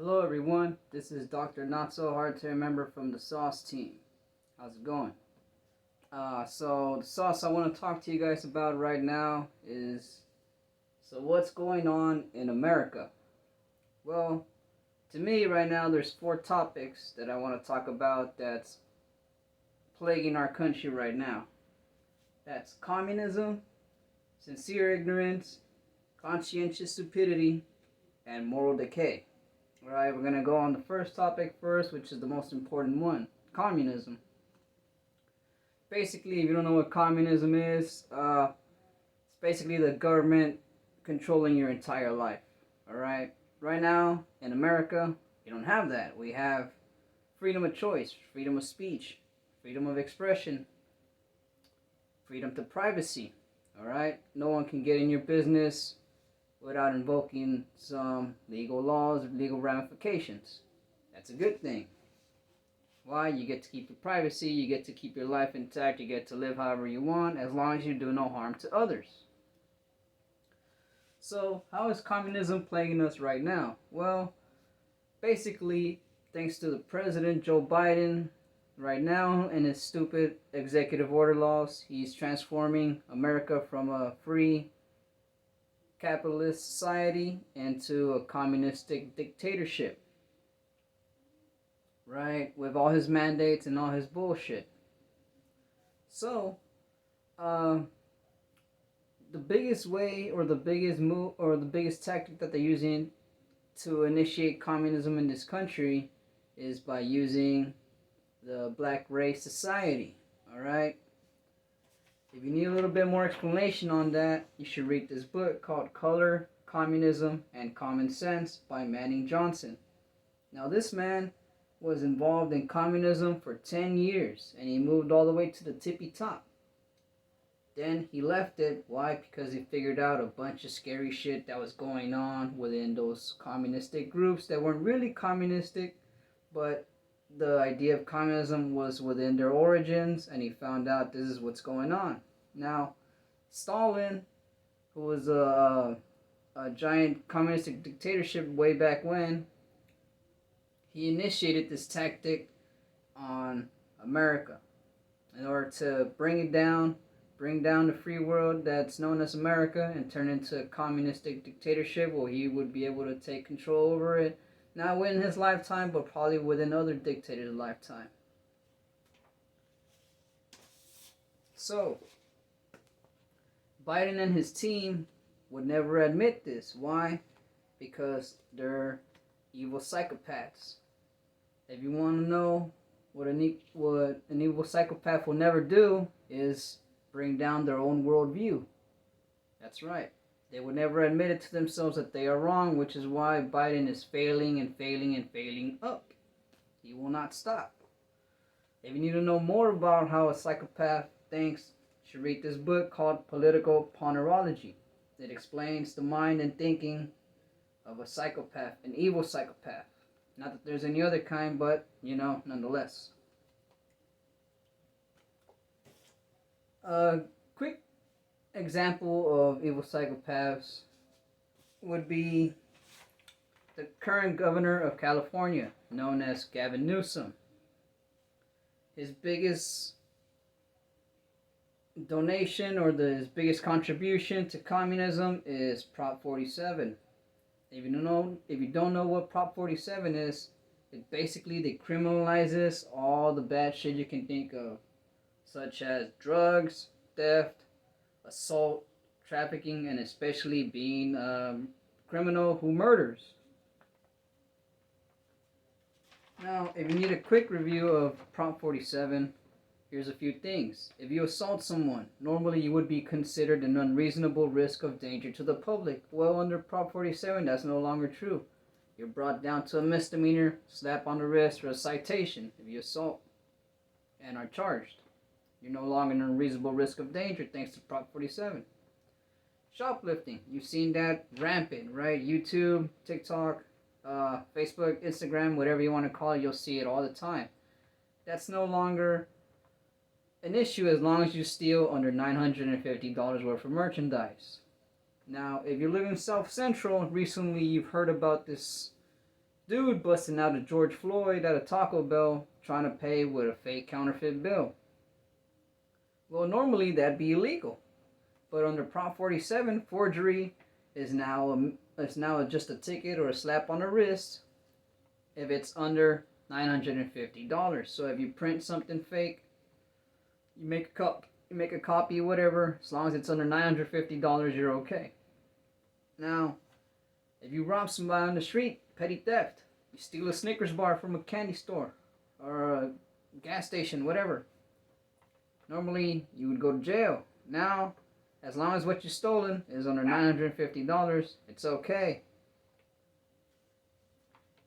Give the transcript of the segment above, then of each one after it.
Hello everyone, this is Dr.NotSoHardToRemember from the Sauce team. How's it going? So the sauce I want to talk to you guys about right now is, what's going on in America? Well, to me right now there's four topics that I want to talk about that's plaguing our country right now. That's communism, sincere ignorance, conscientious stupidity, and moral decay. Alright, we're going to go on the first topic first, which is the most important one, communism. Basically, if you don't know what communism is, it's basically the government controlling your entire life. Alright, right now in America, you don't have that. We have freedom of choice, freedom of speech, freedom of expression, freedom to privacy. Alright, no one can get in your business without invoking some legal laws or legal ramifications. That's a good thing. Why? You get to keep your privacy, you get to keep your life intact, you get to live however you want, as long as you do no harm to others. So, how is communism plaguing us right now? Well, basically, thanks to the President Joe Biden, right now, in his stupid executive order laws, he's transforming America from a free capitalist society into a communistic dictatorship, right, with all his mandates and all his bullshit. So the biggest way or the biggest move or the biggest tactic that they're using to initiate communism in this country is by using the black race society. All right, if you need a little bit more explanation on that, you should read this book called Color, Communism, and Common Sense by Manning Johnson. Now, this man was involved in communism for 10 years, and he moved all the way to the tippy top. Then he left it. Why? Because he figured out a bunch of scary shit that was going on within those communistic groups that weren't really communistic, but the idea of communism was within their origins, and he found out this is what's going on. Now, Stalin, who was a giant communistic dictatorship way back when, he initiated this tactic on America in order to bring down the free world that's known as America and turn into a communistic dictatorship where he would be able to take control over it. Not within his lifetime, but probably within other dictators' lifetime. So, Biden and his team would never admit this. Why? Because they're evil psychopaths. If you want to know what an evil psychopath will never do is bring down their own worldview. That's right. They would never admit it to themselves that they are wrong, which is why Biden is failing and failing and failing up. He will not stop. If you need to know more about how a psychopath thinks, you should read this book called Political Ponerology. It explains the mind and thinking of a psychopath, an evil psychopath. Not that there's any other kind, but, nonetheless. Quick example of evil psychopaths would be the current governor of California, known as Gavin Newsom. His biggest donation or his biggest contribution to communism is Prop 47. If you don't know what Prop 47 is, it basically decriminalizes all the bad shit you can think of, such as drugs, theft, assault, trafficking, and especially being a criminal who murders. Now, if you need a quick review of Prop 47, here's a few things. If you assault someone, normally you would be considered an unreasonable risk of danger to the public. Well, under Prop 47, that's no longer true. You're brought down to a misdemeanor, slap on the wrist, or a citation if you assault and are charged. You're no longer an unreasonable risk of danger thanks to Prop 47. Shoplifting. You've seen that rampant, right? YouTube, TikTok, Facebook, Instagram, whatever you want to call it, you'll see it all the time. That's no longer an issue as long as you steal under $950 worth of merchandise. Now, if you live in South Central, recently you've heard about this dude busting out a George Floyd at a Taco Bell trying to pay with a fake counterfeit bill. Well, normally that'd be illegal, but under Prop 47, forgery is now just a ticket or a slap on the wrist if it's under $950. So if you print something fake, you make a copy, whatever, as long as it's under $950, you're okay. Now, if you rob somebody on the street, petty theft, you steal a Snickers bar from a candy store or a gas station, whatever, normally you would go to jail. Now, as long as what you stolen is under $950, it's okay.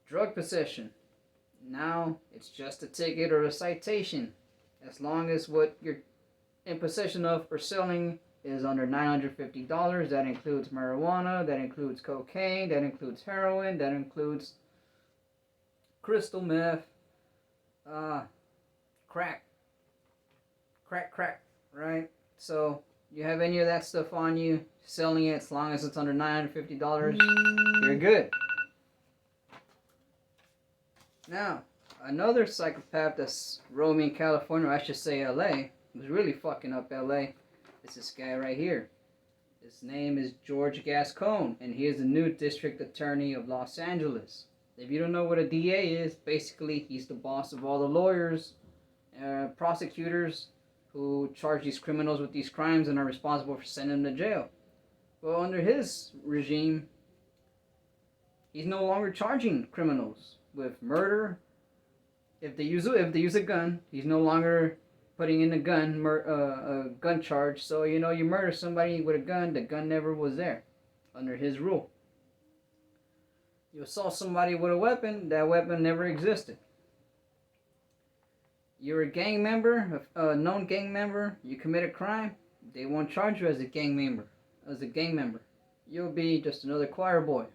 Drug possession. Now, it's just a ticket or a citation. As long as what you're in possession of or selling is under $950, that includes marijuana, that includes cocaine, that includes heroin, that includes crystal meth, crack, right? So, you have any of that stuff on you, selling it as long as it's under $950, you're good. Now, another psychopath that's roaming California, or I should say LA, who's really fucking up LA, is this guy right here. His name is George Gascon, and he is the new district attorney of Los Angeles. If you don't know what a DA is, basically he's the boss of all the lawyers, prosecutors, who charge these criminals with these crimes and are responsible for sending them to jail. Well, under his regime, he's no longer charging criminals with murder. If they use a gun, he's no longer putting in a gun charge. So you murder somebody with a gun, the gun never was there under his rule. You assault somebody with a weapon, that weapon never existed. You're a gang member, a known gang member, you commit a crime, they won't charge you as a gang member. You'll be just another choir boy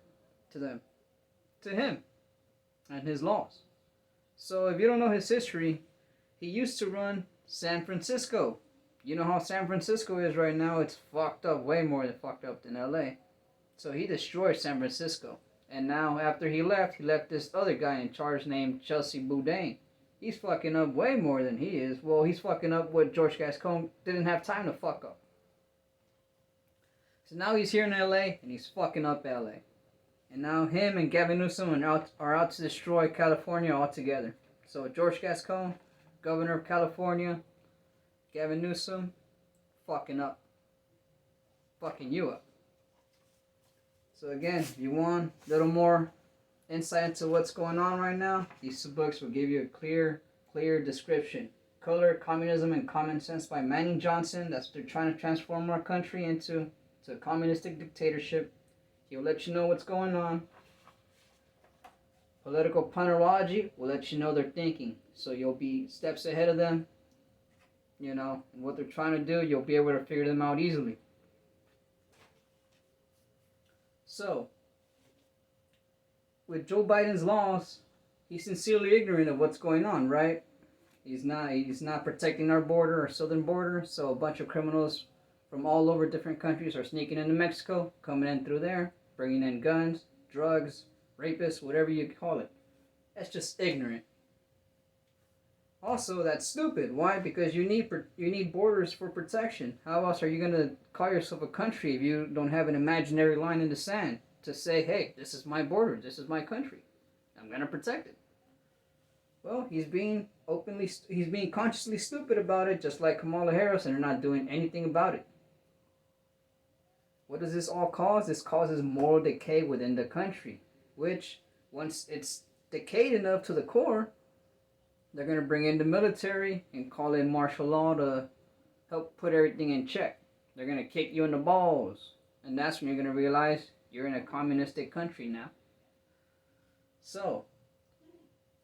to him, and his laws. So if you don't know his history, he used to run San Francisco. You know how San Francisco is right now, it's fucked up, way more than fucked up than LA. So he destroyed San Francisco. And now after he left this other guy in charge named Chelsea Boudin. He's fucking up way more than he is. Well, he's fucking up what George Gascon didn't have time to fuck up. So now he's here in LA, and he's fucking up LA. And now him and Gavin Newsom are out to destroy California altogether. So George Gascon, governor of California, Gavin Newsom, fucking up. Fucking you up. So again, if you want a little more insight into what's going on right now, these two books will give you a clear description. Color, Communism, and Common Sense by Manning Johnson. That's they're trying to transform our country into a communistic dictatorship. He'll let you know what's going on. Political Punerology will let you know their thinking. So you'll be steps ahead of them. And what they're trying to do, you'll be able to figure them out easily. So, with Joe Biden's laws, he's sincerely ignorant of what's going on, right? He's not protecting our border, our southern border, so a bunch of criminals from all over different countries are sneaking into Mexico, coming in through there, bringing in guns, drugs, rapists, whatever you call it. That's just ignorant. Also, that's stupid. Why? Because you need borders for protection. How else are you going to call yourself a country if you don't have an imaginary line in the sand to say, hey, this is my border, this is my country, I'm going to protect it? Well, he's being consciously stupid about it, just like Kamala Harris, and they're not doing anything about it. What does this all cause? This causes moral decay within the country, which, once it's decayed enough to the core, they're going to bring in the military and call in martial law to help put everything in check. They're going to kick you in the balls. And that's when you're going to realize you're in a communistic country now. So,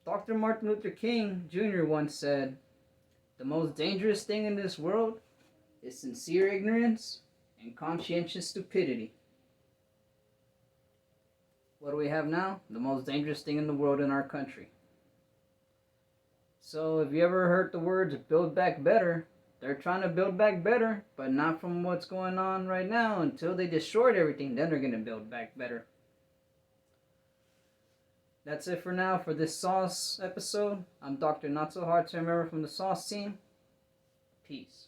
Dr. Martin Luther King Jr. once said, the most dangerous thing in this world is sincere ignorance and conscientious stupidity. What do we have now? The most dangerous thing in the world in our country. So if you ever heard the words build back better, they're trying to build back better, but not from what's going on right now. Until they destroyed everything, then they're going to build back better. That's it for now for this sauce episode. I'm Dr. Not So Hard to Remember from the sauce team. Peace.